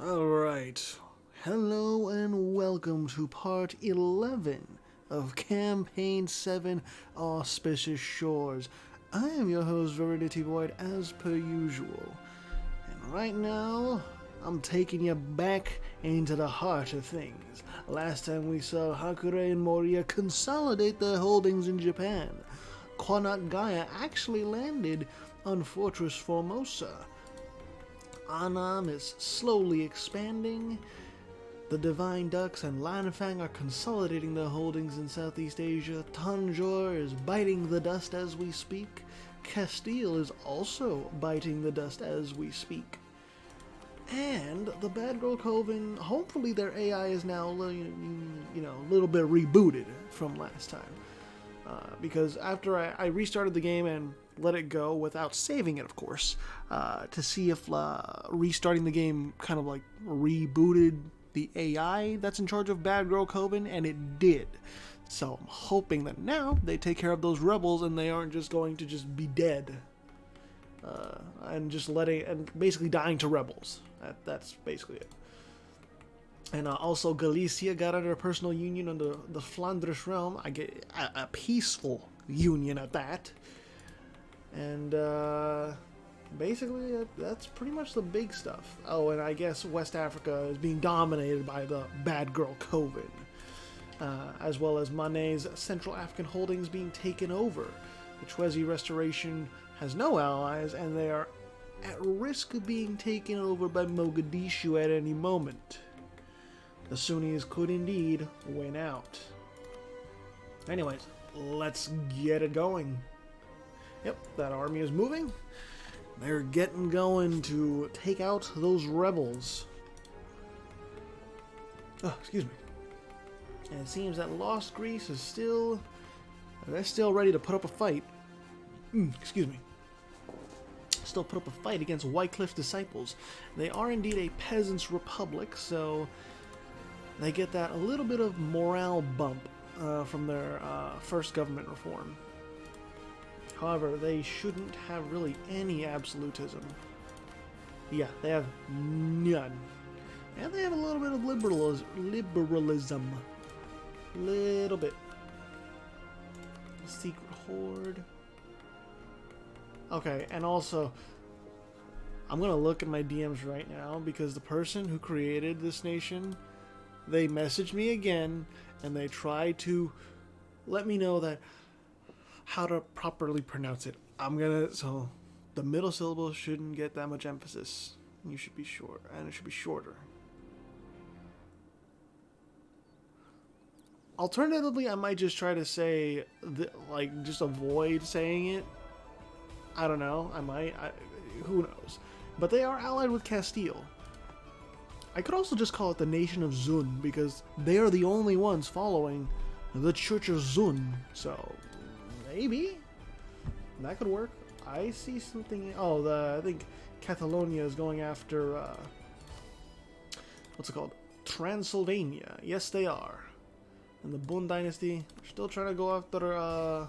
Alright, hello and welcome to part 11 of Campaign 7 Auspicious Shores. I am your host, Veridity Void, as per usual. And right now, I'm taking you back into the heart of things. Last time we saw Hakure and Moria consolidate their holdings in Japan. Kwanat Gaia actually landed on Fortress Formosa. Annam is slowly expanding. The Divine Ducks and Lanfang are consolidating their holdings in Southeast Asia. Tanjore is biting the dust as we speak. Castile is also biting the dust as we speak. And the Bad Girl Coven, hopefully their AI is now, a little bit rebooted from last time. Because after I restarted the game and let it go without saving it, of course, to see if restarting the game kind of like rebooted the AI that's in charge of Bad Girl Coven, and it did. So I'm hoping that now they take care of those rebels and they aren't just going to just be dead and just basically dying to rebels. That's basically it. And also Galicia got under a personal union under the Flanders realm. I get a peaceful union at that. And basically that's pretty much the big stuff. Oh, and I guess West Africa is being dominated by the Bad Girl Coven. As well as Manet's Central African holdings being taken over. The Chwezi Restoration has no allies, and they are at risk of being taken over by Mogadishu at any moment. The Sunnis could indeed win out. Anyways, let's get it going. Yep, that army is moving. They're getting going to take out those rebels. Oh, excuse me. And it seems that Lost Greece is still... They're still ready to put up a fight. Excuse me. Still put up a fight against Wycliffe's disciples. They are indeed a peasants' republic, so... they get that a little bit of morale bump from their first government reform. However, they shouldn't have really any absolutism. Yeah, they have none. And they have a little bit of liberalism. Little bit. Secret Horde. Okay, and also, I'm going to look at my DMs right now because the person who created this nation... they messaged me again, and they tried to let me know that how to properly pronounce it. So the middle syllable shouldn't get that much emphasis. You should be short, and it should be shorter. Alternatively, I might just try to say, just avoid saying it. I don't know. Who knows? But they are allied with Castile. I could also just call it the Nation of Zun, because they are the only ones following the Church of Zun. So, maybe that could work. I see something... I think Catalonia is going after... what's it called? Transylvania. Yes, they are. And the Bun Dynasty, they're still trying to go after...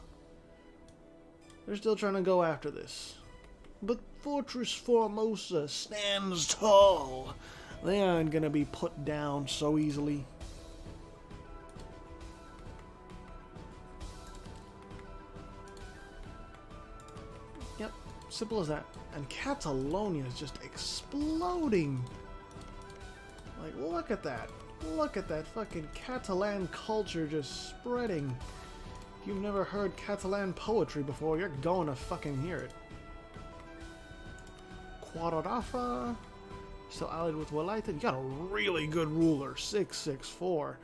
they're still trying to go after this. But Fortress Formosa stands tall. They aren't going to be put down so easily. Yep, simple as that. And Catalonia is just exploding. Like, look at that. Look at that fucking Catalan culture just spreading. If you've never heard Catalan poetry before, you're going to fucking hear it. Quadrafa. Still allied with Walaita. You got a really good ruler, 664,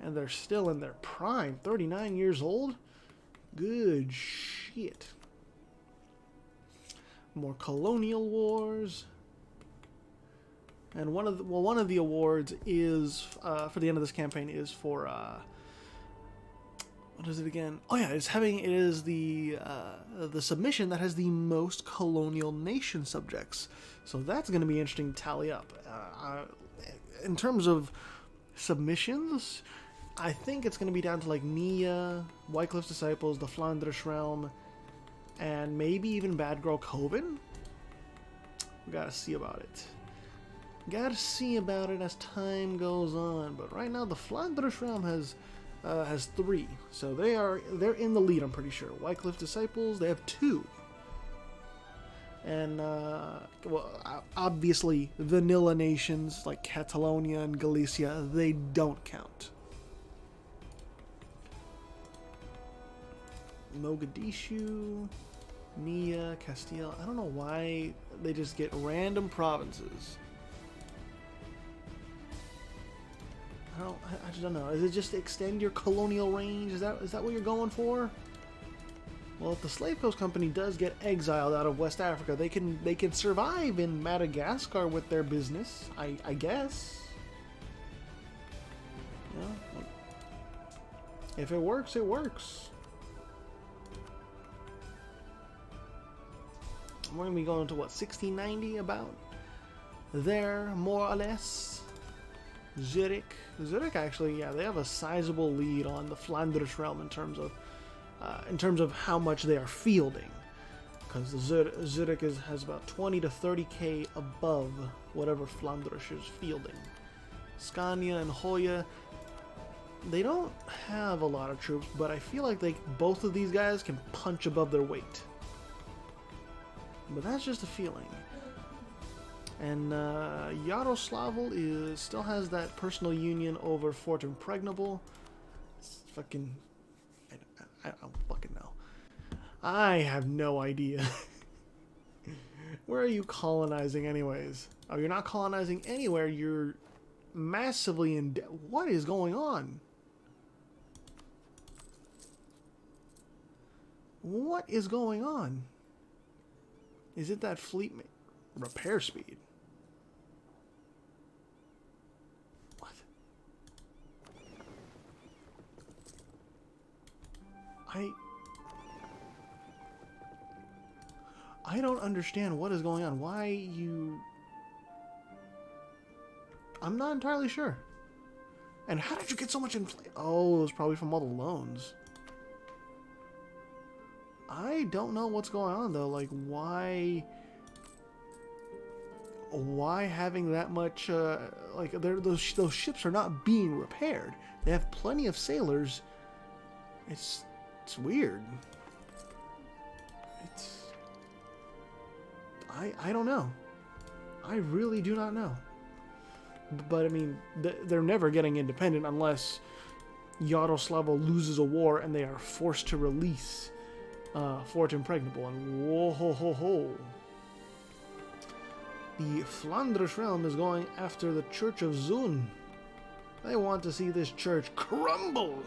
and they're still in their prime, 39 years old. Good shit. More colonial wars, and one of the awards is for the end of this campaign is for what is it again? Oh yeah, it is the submission that has the most colonial nation subjects. So that's going to be interesting to tally up. In terms of submissions, I think it's going to be down to like Nia, Wycliffe's Disciples, the Flanders Realm, and maybe even Bad Girl Coven. We gotta see about it. Gotta see about it as time goes on. But right now, the Flanders realm has 3, so they're in the lead. I'm pretty sure. Wycliffe disciples, they have 2, and well, obviously vanilla nations like Catalonia and Galicia, they don't count. Mogadishu, Nia, Castile. I don't know why they just get random provinces. I just don't know. Is it just to extend your colonial range? Is that what you're going for? Well, if the Slave Coast Company does get exiled out of West Africa, they can survive in Madagascar with their business, I guess. Yeah, if it works, it works. We're gonna be going to what, 1690 about there, more or less. Zurich actually, yeah, they have a sizable lead on the Flanders realm in terms of how much they are fielding, because Zurich has about 20 to 30k above whatever Flanders is fielding. Scania and Hoya, they don't have a lot of troops, but I feel like both of these guys can punch above their weight. But that's just a feeling. And Yaroslavl still has that personal union over Fort Impregnable. It's fucking... I don't fucking know. I have no idea. Where are you colonizing anyways? Oh, you're not colonizing anywhere. You're massively in debt. What is going on? What is going on? Is it that fleet repair speed? What? I don't understand what is going on. Why you... I'm not entirely sure. And how did you get so much inflation? Oh, it was probably from all the loans. I don't know what's going on though. Like, why having that much? Like, those ships are not being repaired. They have plenty of sailors. It's weird. I don't know. I really do not know. But I mean, they're never getting independent unless Yaroslavl loses a war and they are forced to release Fort Impregnable. And whoa ho ho ho. The Flanders realm is going after the Church of Zun. They want to see this church crumble.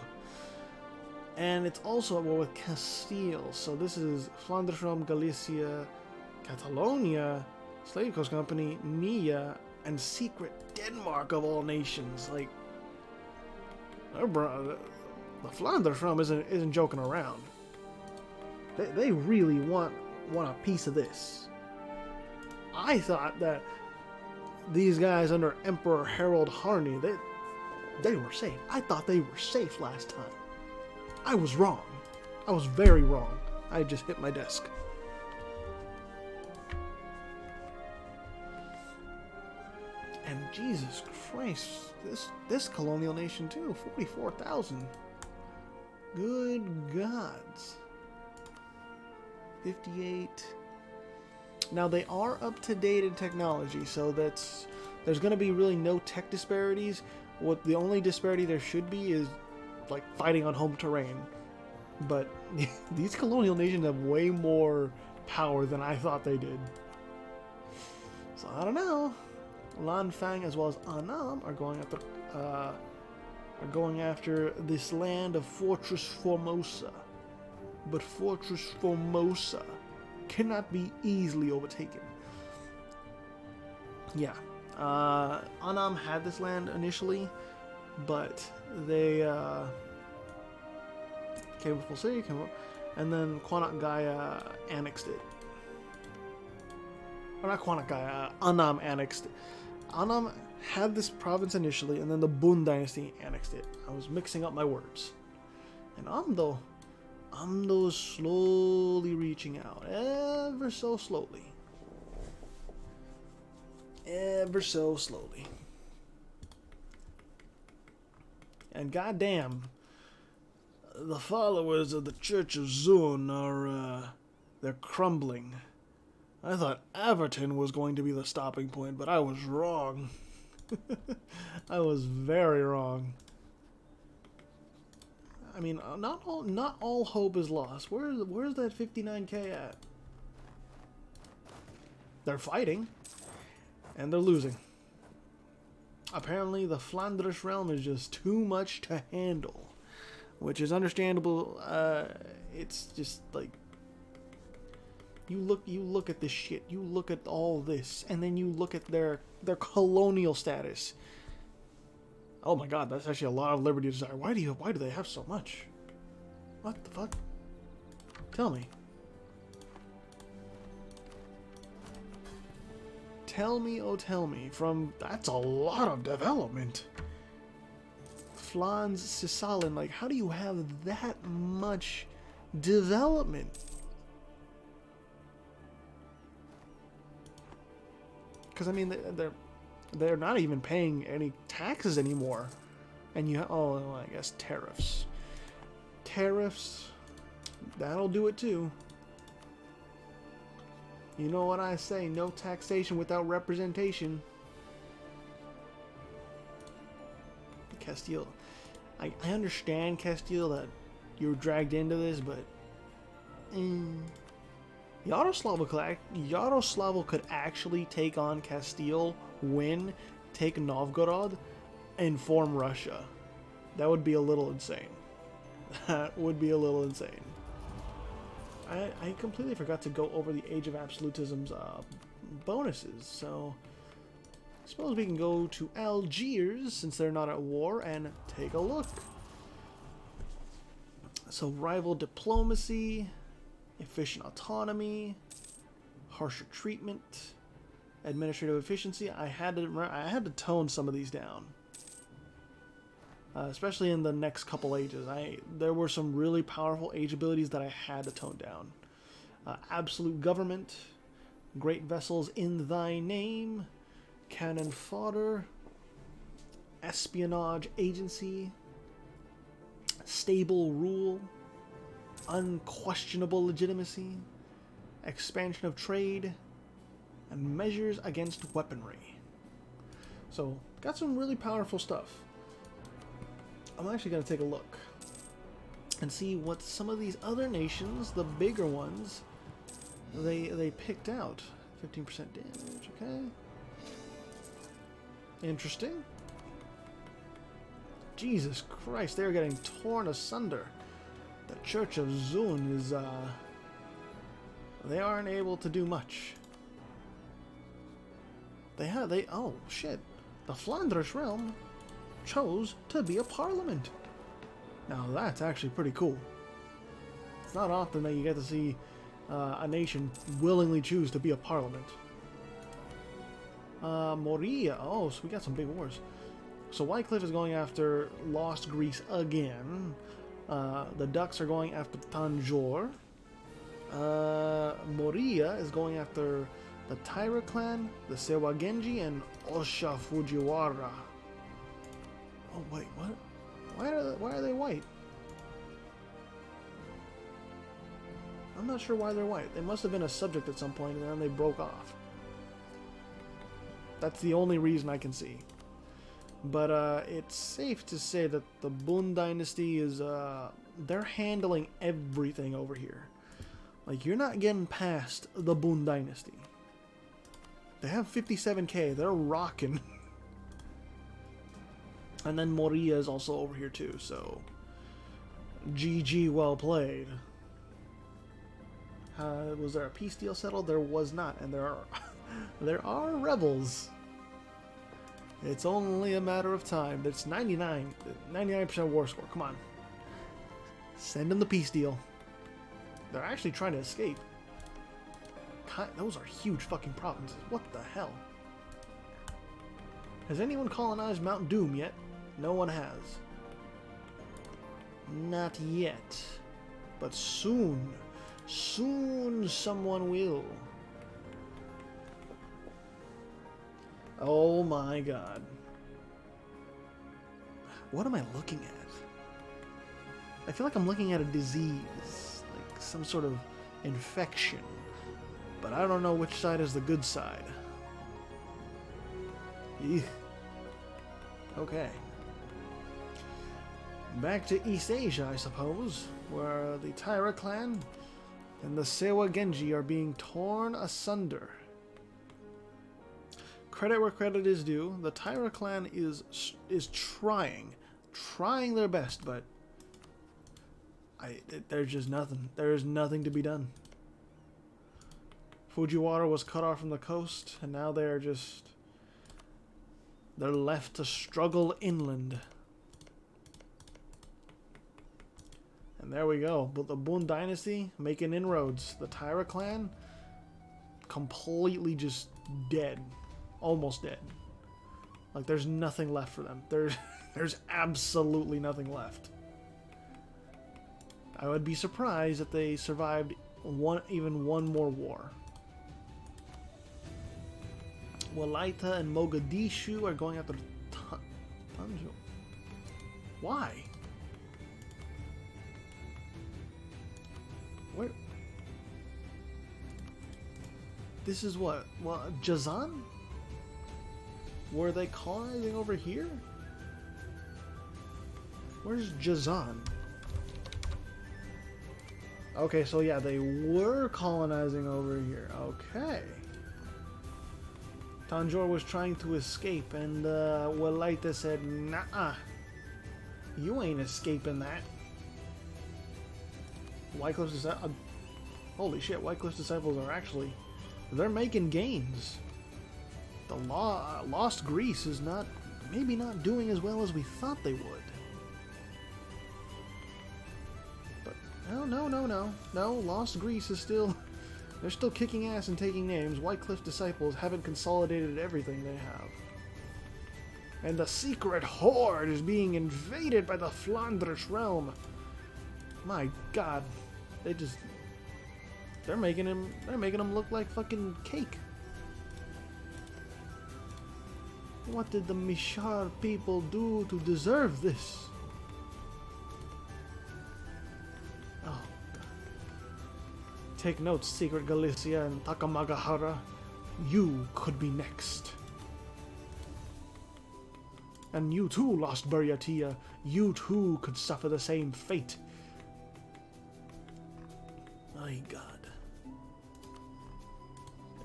And it's also at war with Castile. So this is Flanders realm, Galicia, Catalonia, Slave Coast Company, Nia, and secret Denmark of all nations. Like, the Flanders realm isn't joking around. They really want a piece of this. I thought that these guys under Emperor Harold Harney, they were safe. I thought they were safe last time. I was wrong. I was very wrong. I just hit my desk. And Jesus Christ, this colonial nation too, 44,000. Good gods. 58. Now they are up to date in technology, so there's going to be really no tech disparities. What the only disparity there should be is like fighting on home terrain. But these colonial nations have way more power than I thought they did. So I don't know. Lanfang as well as Annam are going after this land of Fortress Formosa. But Fortress Formosa cannot be easily overtaken. Yeah. Annam had this land initially, but they came with full city, and then Quanat Gaya annexed it. Or not Quanat Gaya, Annam annexed it. Annam had this province initially, and then the Bun dynasty annexed it. I was mixing up my words. And Amdo's slowly reaching out, ever so slowly. ever so slowly. And goddamn, the followers of the Church of Zun are, they're crumbling. I thought Everton was going to be the stopping point, but I was wrong. I was very wrong. I mean, not all hope is lost. Where's that 59k at? They're fighting, and they're losing. Apparently, the Flanders realm is just too much to handle, which is understandable. It's just like you look at this shit. You look at all this, and then you look at their colonial status. Oh my God, that's actually a lot of liberty desire. Why do they have so much? What the fuck? Tell me. Tell me, oh tell me. That's a lot of development. Flans Cisalin, like, how do you have that much development? Because I mean, they're not even paying any taxes anymore, and I guess tariffs. Tariffs, that'll do it too. You know what I say? No taxation without representation. Castile. I understand, Castile, that you were dragged into this, but Yaroslavl could actually take on Castile, win, take Novgorod, and form Russia. That would be a little insane. That would be a little insane. I completely forgot to go over the Age of Absolutism's bonuses, so I suppose we can go to Algiers, since they're not at war, and take a look. So rival diplomacy, efficient autonomy, harsher treatment, administrative efficiency. I had to tone some of these down, especially in the next couple ages. There were some really powerful age abilities that I had to tone down. Absolute government, great vessels in thy name, cannon fodder, espionage agency, stable rule, unquestionable legitimacy, expansion of trade, and measures against weaponry. So, got some really powerful stuff. I'm actually going to take a look and see what some of these other nations, the bigger ones, they picked out. 15% damage, okay. Interesting. Jesus Christ, they're getting torn asunder. The Church of Zun is, they aren't able to do much. Oh shit. The Flanders realm chose to be a parliament. Now that's actually pretty cool. It's not often that you get to see a nation willingly choose to be a parliament. Moria. Oh, so we got some big wars. So Wycliffe is going after Lost Greece again. The Ducks are going after Tanjore. Moria is going after the Taira clan, the Sewa Genji, and Osha Fujiwara. Oh wait, what? Why are they white? I'm not sure why they're white. They must have been a subject at some point and then they broke off. That's the only reason I can see. But it's safe to say that the Bun dynasty is they're handling everything over here. Like, you're not getting past the Bun dynasty. They have 57k. They're rocking. And then Moria is also over here too, so GG, well played. Was there a peace deal settled? There was not, and there are rebels. It's only a matter of time. It's 99% war score. Come on, send them the peace deal. They're actually trying to escape. Those are huge fucking provinces. What the hell? Has anyone colonized Mount Doom yet? No one has. Not yet. But soon. Soon someone will. Oh my god. What am I looking at? I feel like I'm looking at a disease, like some sort of infection, but I don't know which side is the good side. Eugh. Okay. Back to East Asia, I suppose, where the Taira clan and the Sewa Genji are being torn asunder. Credit where credit is due. The Taira clan is trying their best, but there's just nothing. There is nothing to be done. Fujiwara was cut off from the coast, and now they're left to struggle inland. And there we go. But the Bun Dynasty making inroads. The Taira clan completely just dead. Almost dead. Like there's nothing left for them. There's absolutely nothing left. I would be surprised if they survived even one more war. Walaita and Mogadishu are going after Tanjung. Why? Where? This is what? Well, Jazan? Were they colonizing over here? Where's Jazan? Okay, so yeah, they were colonizing over here. Okay. Tanjore was trying to escape, and Walaita said, "Nah, you ain't escaping that." Wycliffe's disciples, holy shit! Wycliffe's disciples are they're making gains. The Lost Greece is maybe not doing as well as we thought they would. But no, Lost Greece is still. They're still kicking ass and taking names. Wycliffe's disciples haven't consolidated everything they have. And the secret horde is being invaded by the Flanders realm. My god. They're making him look like fucking cake. What did the Mishar people do to deserve this? Take note, Secret Galicia and Takamagahara. You could be next. And you too, Lost Buryatia. You too could suffer the same fate. My god.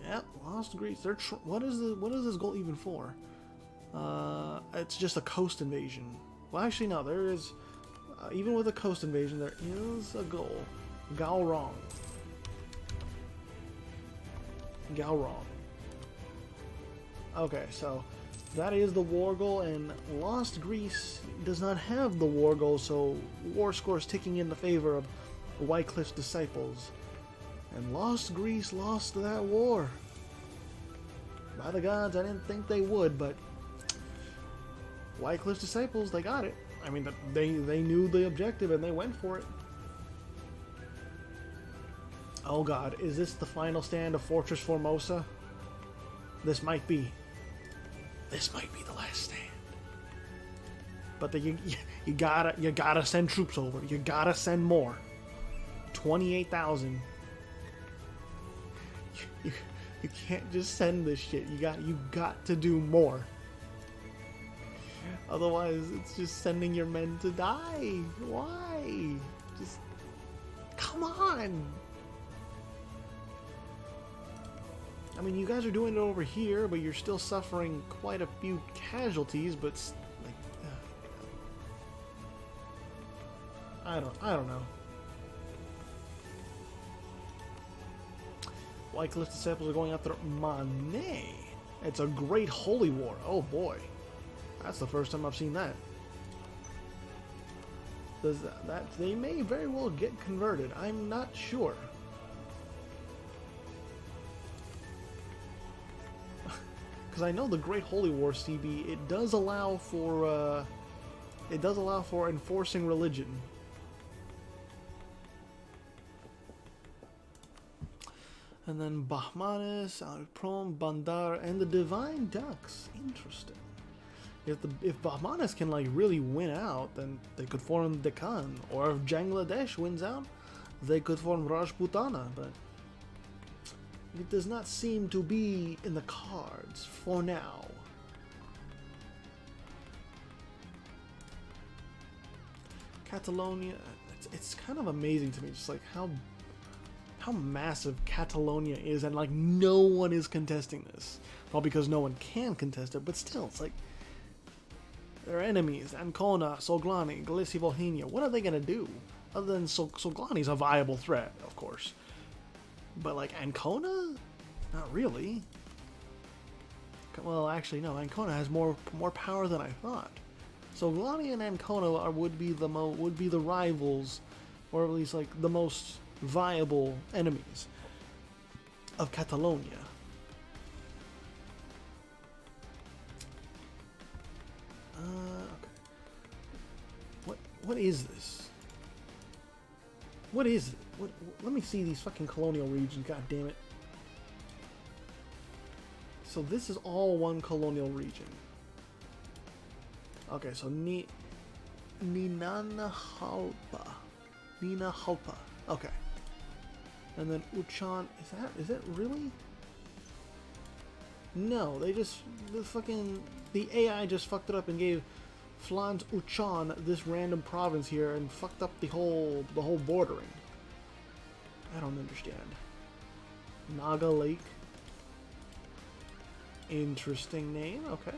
Yep, Lost Greece. What is this goal even for? It's just a coast invasion. Well, actually, no. There is, even with a coast invasion, there is a goal. Gaorong. Okay, so that is the war goal, and Lost Greece does not have the war goal, so war score is ticking in the favor of Wycliffe's disciples. And Lost Greece lost that war. By the gods, I didn't think they would, but Wycliffe's disciples, they got it. I mean, they knew the objective and they went for it. Oh god, is this the final stand of Fortress Formosa? This might be. This might be the last stand. But you gotta send troops over. You gotta send more. 28,000. You can't just send this shit. You got to do more. Otherwise, it's just sending your men to die. Why? Just come on. I mean, you guys are doing it over here, but you're still suffering quite a few casualties. But like, I don't know. Wycliffe's disciples are going after Manet. It's a great holy war. Oh boy, that's the first time I've seen that. Does that they may very well get converted? I'm not sure. Because I know the Great Holy War CB, it does allow for enforcing religion. And then Bahmanis, Alprom, Bandar, and the Divine Ducks. Interesting. If Bahmanis can like really win out, then they could form Deccan. Or if Bangladesh wins out, they could form Rajputana. But it does not seem to be in the cards for now. Catalonia, it's kind of amazing to me, just like how massive Catalonia is, and like no one is contesting this. Well, because no one can contest it, but still, it's like their enemies, Ancona, Soglani, Galicia, Volhynia. What are they gonna do? Other than Soglani's a viable threat, of course. But like Ancona? Not really. Well, actually, no. Ancona has more power than I thought. Soglani and Ancona would be the rivals, or at least like the most viable enemies of Catalonia. Okay. What is this? What is it? Let me see these fucking colonial regions. God damn it! So this is all one colonial region. Okay, so Ninanahalpa. Okay. And then Uchan, is that really? No, the AI just fucked it up and gave Flans Uchan this random province here and fucked up the whole bordering. I don't understand. Naga Lake. Interesting name, okay.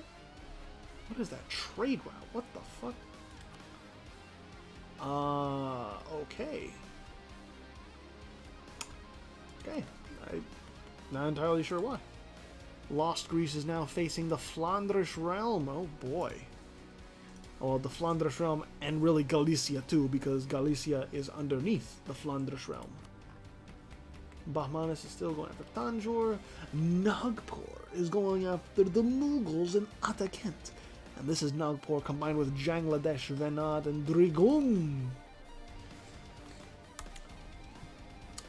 What is that? Trade route? What the fuck? Okay. Okay. I'm not entirely sure why. Lost Greece is now facing the Flanders realm. Oh boy. Well, the Flanders realm and really Galicia too, because Galicia is underneath the Flanders realm. Bahmanis is still going after Tanjore. Nagpur is going after the Mughals in Atakent. And this is Nagpur combined with Bangladesh, Venad, and Drigum.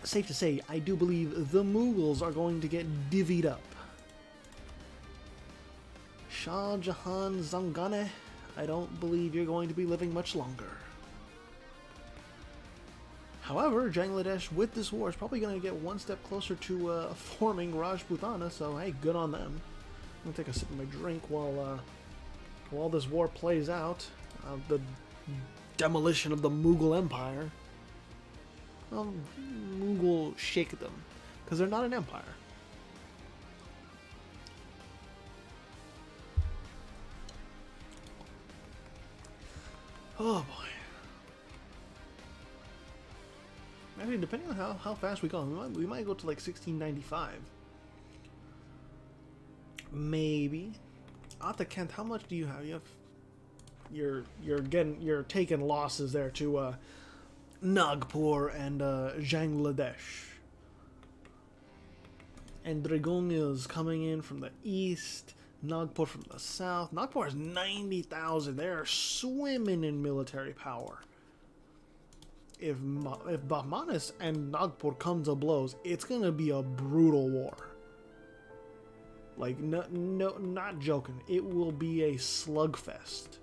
Safe to say, I do believe the Mughals are going to get divvied up. Shah Jahan Zangane, I don't believe you're going to be living much longer. However, Bangladesh, with this war, is probably going to get one step closer to forming Rajputana, so hey, good on them. I'm going to take a sip of my drink while this war plays out. The demolition of the Mughal Empire. Mughal shake them, because they're not an empire. Oh boy. I mean, depending on how fast we go, we might go to like 1695. Maybe. Atakent, how much do you have? You're taking losses there to Nagpur and Bangladesh. And Dragung is coming in from the east, Nagpur from the south. Nagpur has 90,000. They are swimming in military power. If Bahmanis and Nagpur come to blows, it's gonna be a brutal war. Like, no, not joking. It will be a slugfest.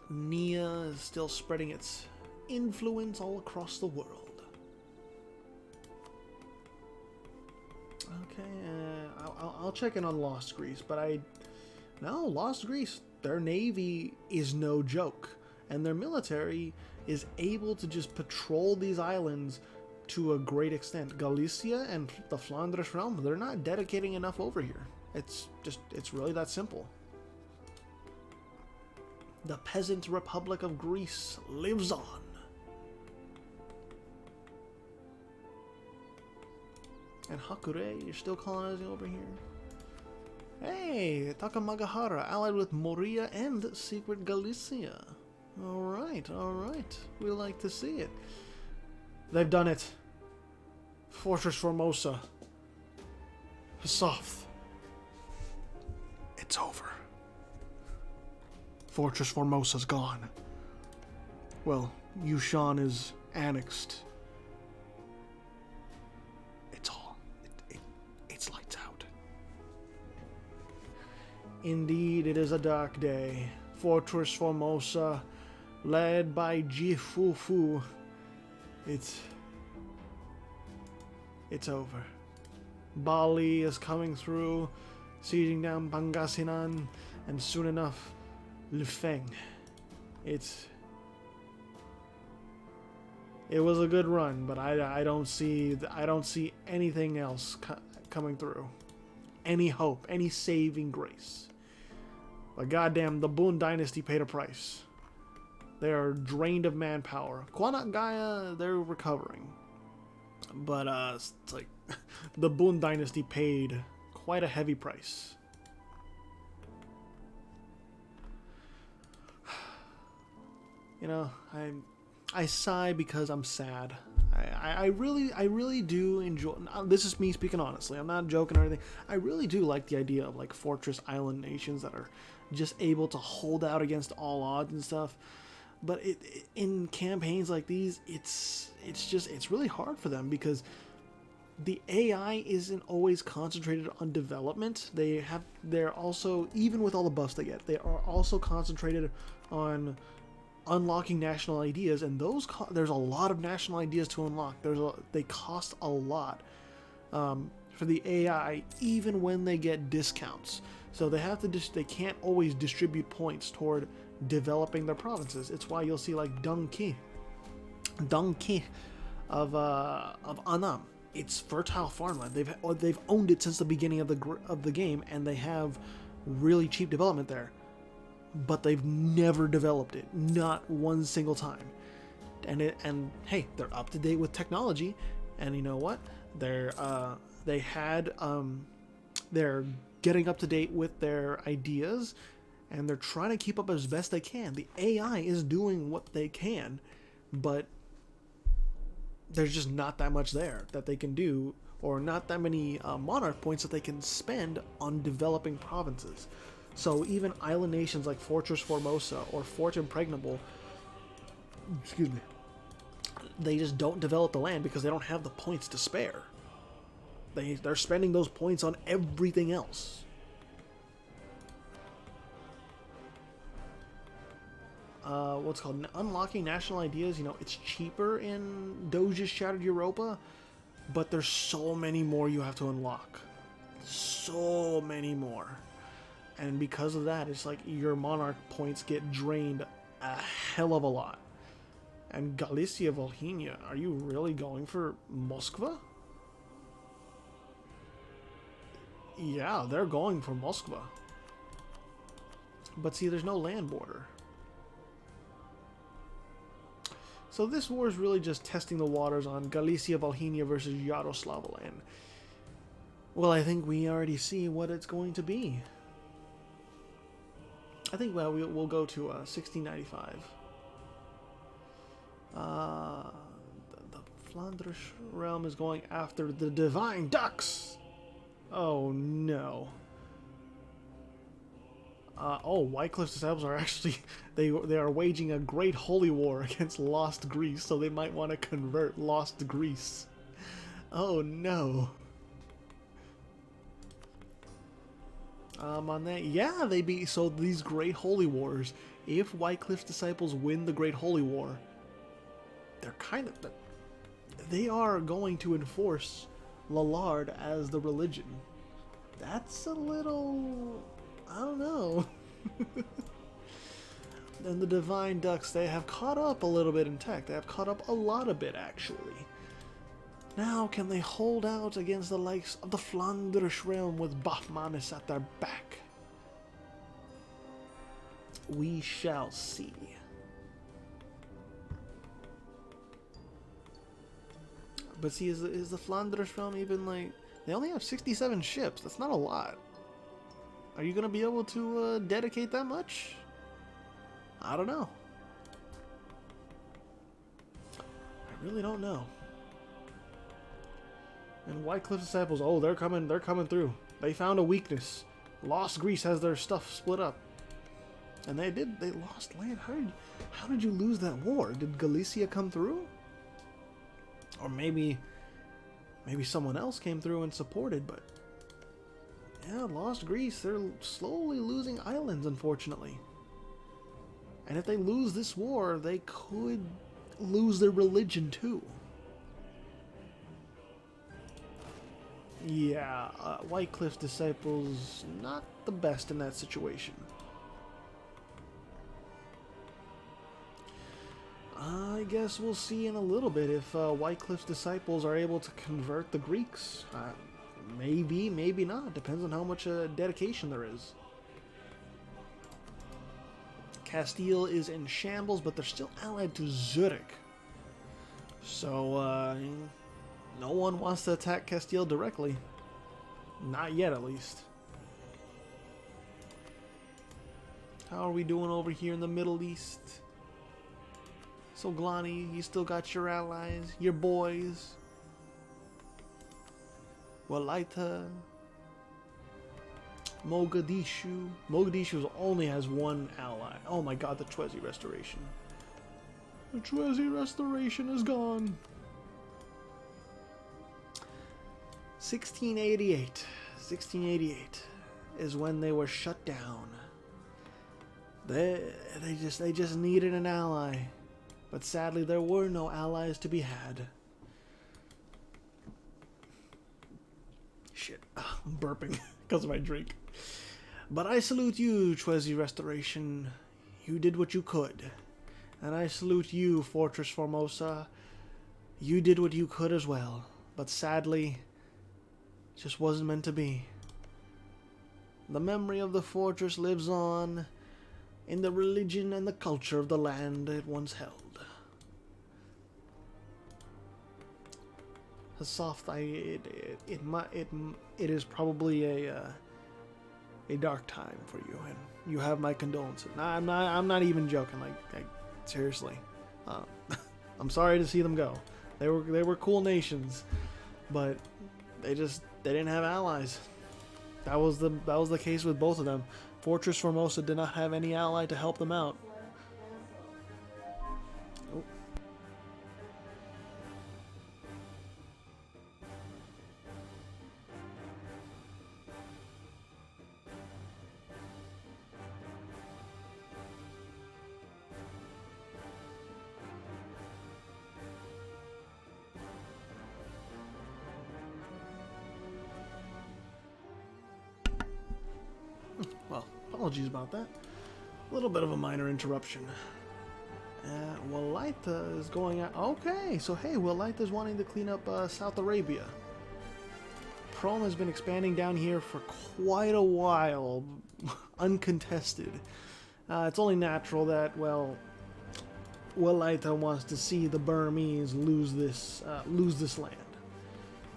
Nia is still spreading its influence all across the world. Okay, I'll check in on Lost Greece, but Lost Greece, their navy is no joke, and their military is able to just patrol these islands to a great extent. Galicia and the Flanders realm, they're not dedicating enough over here. It's really that simple. The peasant republic of Greece lives on. And Hakure, you're still colonizing over here? Hey, Takamagahara, allied with Moria and Secret Galicia. Alright. We like to see it. They've done it. Fortress Formosa. Soft. It's over. Fortress Formosa's gone. Well, Yushan is annexed. it's lights out. Indeed, it is a dark day. Fortress Formosa, led by Jifufu. It's over. Bali is coming through, sieging down Pangasinan, and soon enough, Lufeng. It was a good run, but I don't see anything else coming through. Any hope, any saving grace. But goddamn, the Boon Dynasty paid a price. They are drained of manpower. Kwanak Gaya, they're recovering. But it's like the Boon Dynasty paid quite a heavy price. You know, I sigh because I'm sad. I really do enjoy. This is me speaking honestly. I'm not joking or anything. I really do like the idea of like fortress island nations that are just able to hold out against all odds and stuff. But in campaigns like these, it's really hard for them because the AI isn't always concentrated on development. They're also, even with all the buffs they get, they are also concentrated on unlocking national ideas, and there's a lot of national ideas to unlock. They cost a lot for the AI, even when they get discounts. So they can't always distribute points toward developing their provinces. It's why you'll see like Dong Ki of Annam. It's fertile farmland. They've owned it since the beginning of the game, and they have really cheap development there. But they've never developed it, not one single time. And hey, they're up to date with technology, and you know what? They're getting up to date with their ideas, and they're trying to keep up as best they can. The AI is doing what they can, but there's just not that much there that they can do, or not that many monarch points that they can spend on developing provinces. So even island nations like Fortress Formosa or Fort Impregnable, they just don't develop the land because they don't have the points to spare. They're spending those points on everything else. What's called unlocking national ideas. You know, it's cheaper in Doge's Shattered Europa, but there's so many more you have to unlock. So many more. And because of that, it's like your monarch points get drained a hell of a lot. And Galicia Volhynia, are you really going for Moskva? Yeah, they're going for Moskva. But see, there's no land border. So this war is really just testing the waters on Galicia Volhynia versus Yaroslavl. And, well, I think we already see what it's going to be. I think, well, we'll go to 1695. The Flanders realm is going after the Divine Ducks. Oh no. Whitecliff's disciples are actually they are waging a great holy war against Lost Greece, so they might want to convert Lost Greece. Oh no. On that, yeah, so these great holy wars, if Whitecliff's disciples win the great holy war, they are going to enforce Lallard as the religion. That's a little, I don't know. And the Divine Ducks, they have caught up a little bit in tech. They have caught up a lot of it, actually. Now, can they hold out against the likes of the Flanders realm with Bachmanus at their back? We shall see. But see, is the Flanders realm even like... They only have 67 ships. That's not a lot. Are you going to be able to dedicate that much? I don't know. I really don't know. And Whitecliff disciples, oh, they're coming through. They found a weakness. Lost Greece has their stuff split up. And they lost land. How did you lose that war? Did Galicia come through? Or maybe someone else came through and supported, but Yeah, lost Greece. They're slowly losing islands, unfortunately. And if they lose this war, they could lose their religion too. Yeah, Wycliffe's disciples, not the best in that situation. I guess we'll see in a little bit if Wycliffe's disciples are able to convert the Greeks. Maybe, maybe not. Depends on how much dedication there is. Castile is in shambles, but they're still allied to Zurich. So, no one wants to attack Castile directly. Not yet, at least. How are we doing over here in the Middle East? Soglani, you still got your allies, your boys. Walaita. Mogadishu. Mogadishu only has one ally. Oh my god, the Chwezi Restoration. The Chwezi Restoration is gone. 1688 is when they were shut down. They just needed an ally, but sadly there were no allies to be had. Shit, I'm burping because of my drink. But I salute you, Chwezi Restoration. You did what you could, and I salute you, Fortress Formosa. You did what you could as well, but sadly, it just wasn't meant to be. The memory of the fortress lives on in the religion and the culture of the land it once held. It is probably a dark time for you, and you have my condolences. Nah, I'm not even joking. Like seriously, I'm sorry to see them go. They were cool nations, but they didn't have allies. That was the case with both of them. Fortress Formosa did not have any ally to help them out. Oh. Well, apologies about that. A little bit of a minor interruption. Walaita is going out. Okay, so hey, Walaita is wanting to clean up South Arabia. Prom has been expanding down here for quite a while, uncontested. It's only natural that, well, Walaita wants to see the Burmese lose this land.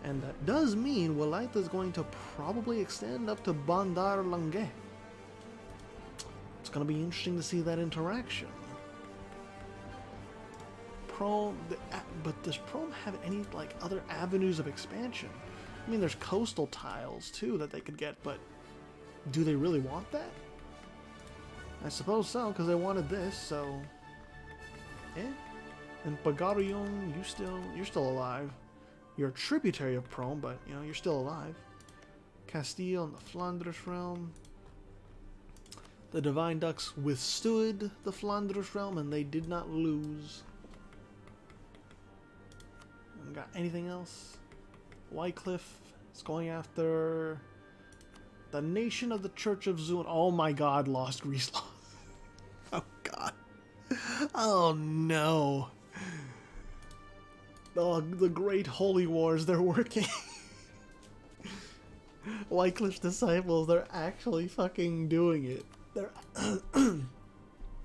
And that does mean Walaita is going to probably extend up to Bandar Lange. It's going to be interesting to see that interaction. But does Prom have any other avenues of expansion? I mean, there's coastal tiles too that they could get, but do they really want that? I suppose so, because they wanted this. So, yeah. And Bagarion, you're still alive. You're a tributary of Prom, but you're still alive. Castile and the Flanders realm. The Divine Ducks withstood the Flanders realm, and they did not lose. Got anything else? Wycliffe is going after the nation of the Church of Zun. Oh my god, lost Greece lost. Oh god. Oh no. Oh, the great holy wars, they're working. Wycliffe's disciples, they're actually fucking doing it.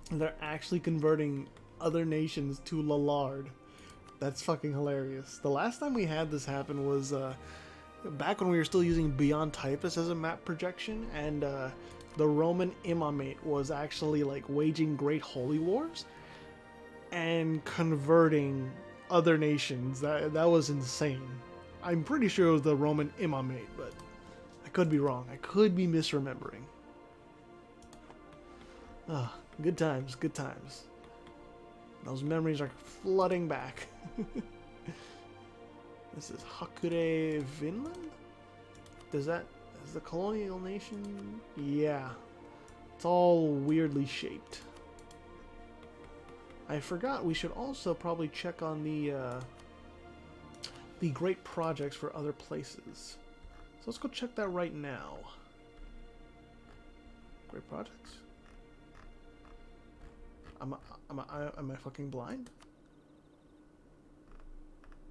They're actually converting other nations to Lallard. That's fucking hilarious. The last time we had this happen was back when we were still using Beyond Typus as a map projection, and the Roman Imamate was actually waging great holy wars and converting other nations. That was insane. I'm pretty sure it was the Roman Imamate, but I could be wrong. I could be misremembering. Ah, good times, good times. Those memories are flooding back. This is Hakure, Vinland? Does that... Is the colonial nation? Yeah. It's all weirdly shaped. I forgot we should also probably check on the great projects for other places. So let's go check that right now. Great projects? Am I fucking blind?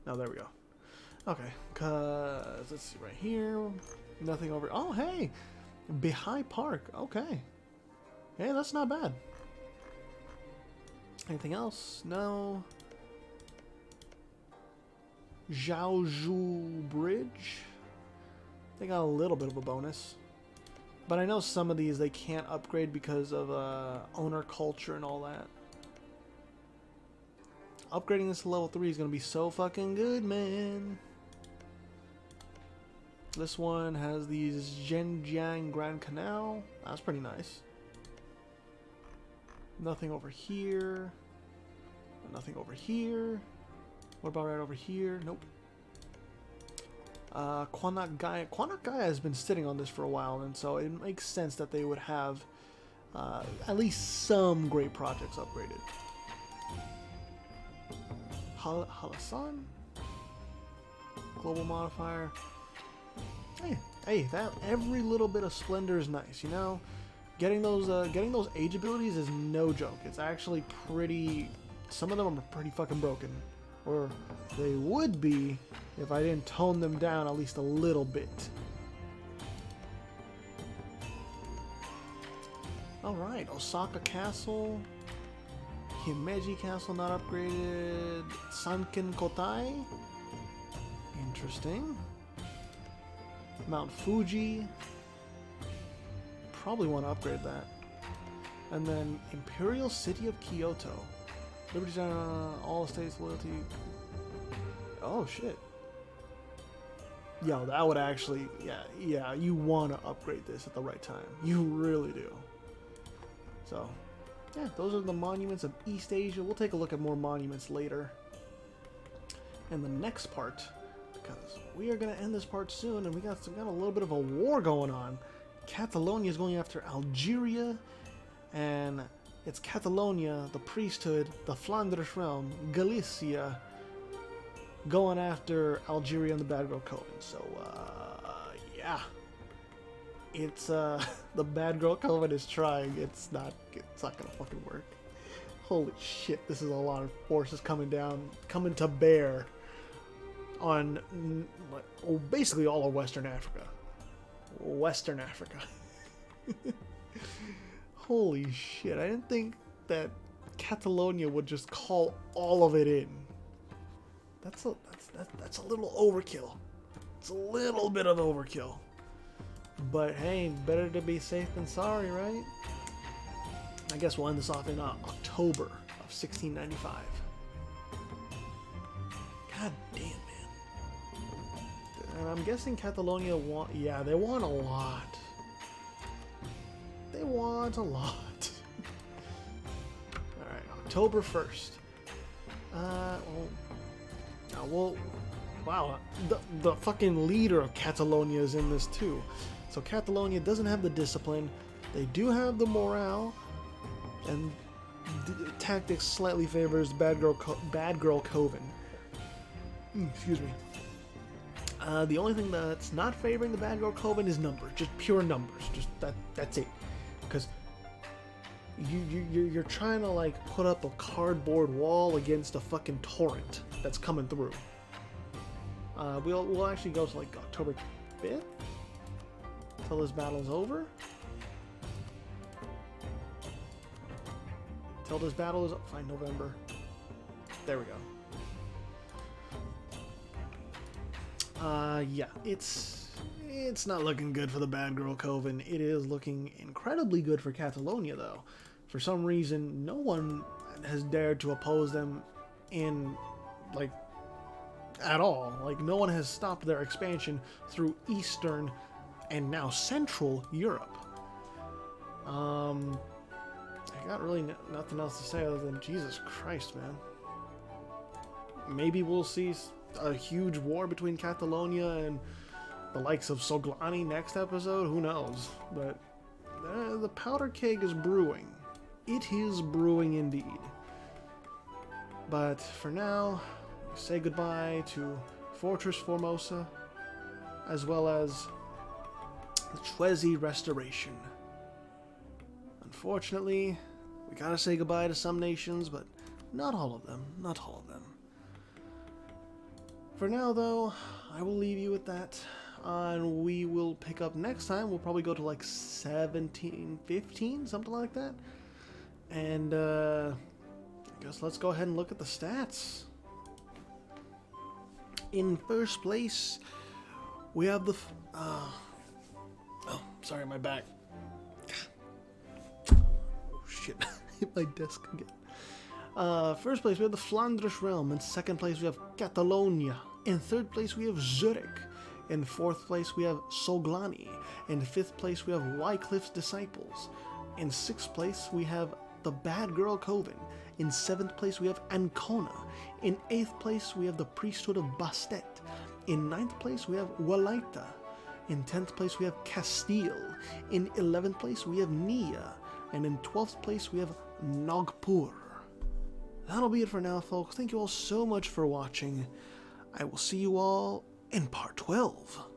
No, there we go. Okay, cause let's see right here. Nothing over. Oh, hey, Bihai Park. Okay, hey, that's not bad. Anything else? No. Zhaozhou Bridge. They got a little bit of a bonus, but I know some of these they can't upgrade because of owner culture and all that. Upgrading this to level 3 is gonna be so fucking good, man. This one has the Zhenjiang Grand Canal. That's pretty nice. Nothing over here. Nothing over here. What about right over here? Nope. Kwanak Gaya. Kwanak Gaya has been sitting on this for a while, and so it makes sense that they would have at least some great projects upgraded. Halasan? Global modifier. Hey, that every little bit of splendor is nice, you know? Getting those age abilities is no joke. It's actually pretty. Some of them are pretty fucking broken, or they would be if I didn't tone them down at least a little bit. All right, Osaka Castle, Himeji Castle not upgraded, Sanken Kotai. Interesting. Mount Fuji. Probably want to upgrade that. And then Imperial City of Kyoto. Liberty all estates loyalty. Oh shit. Yo, that would actually, yeah, you want to upgrade this at the right time. You really do. So, yeah, those are the monuments of East Asia. We'll take a look at more monuments later in the next part, because we are going to end this part soon, and we got a little bit of a war going on. Catalonia is going after Algeria, and it's Catalonia, the priesthood, the Flanders realm, Galicia, going after Algeria and the Bad Girl Coven. So, yeah. It's, the Bad Girl Coven is trying. It's not gonna fucking work. Holy shit, this is a lot of forces coming to bear on, basically all of Western Africa. Western Africa. Holy shit, I didn't think that Catalonia would just call all of it in. That's a little overkill. It's a little bit of overkill. But hey, better to be safe than sorry, right? I guess we'll end this off in October of 1695. God damn, man. And I'm guessing Catalonia they want a lot. They want a lot. Alright, October 1st. Well, wow, the fucking leader of Catalonia is in this too. So Catalonia doesn't have the discipline. They do have the morale, and tactics slightly favors Bad Girl Coven. Excuse me. The only thing that's not favoring the Bad Girl Coven is numbers, just pure numbers. Just that's it. Because you're trying to like put up a cardboard wall against a fucking torrent that's coming through. We'll actually go to like October 5th until this battle's over. Till this battle is fine. November. There we go. Yeah, it's not looking good for the Bad Girl Coven. It is looking incredibly good for Catalonia, though. For some reason, no one has dared to oppose them in, like, at all. Like, no one has stopped their expansion through Eastern and now Central Europe. I got really nothing else to say other than Jesus Christ, man. Maybe we'll see a huge war between Catalonia and the likes of Soglani next episode, who knows? But the powder keg is brewing. It is brewing indeed. But for now, we say goodbye to Fortress Formosa, as well as the Chwezi Restoration. Unfortunately, we gotta say goodbye to some nations, but not all of them. Not all of them. For now, though, I will leave you with that. And we will pick up next time. We'll probably go to like 17, 15, something like that. And I guess let's go ahead and look at the stats. In first place, we have the... oh, sorry, my back. Oh, shit. Hit my desk again. First place, we have the Flanders Realm. In second place, we have Catalonia. In third place, we have Zurich. In fourth place, we have Soglani. In fifth place, we have Wycliffe's Disciples. In sixth place, we have the Bad Girl Coven. In seventh place, we have Ancona. In eighth place, we have the Priesthood of Bastet. In ninth place, we have Walaita. In 10th place, we have Castile. In 11th place, we have Nia. And in 12th place, we have Nagpur. That'll be it for now, folks. Thank you all so much for watching. I will see you all in part 12.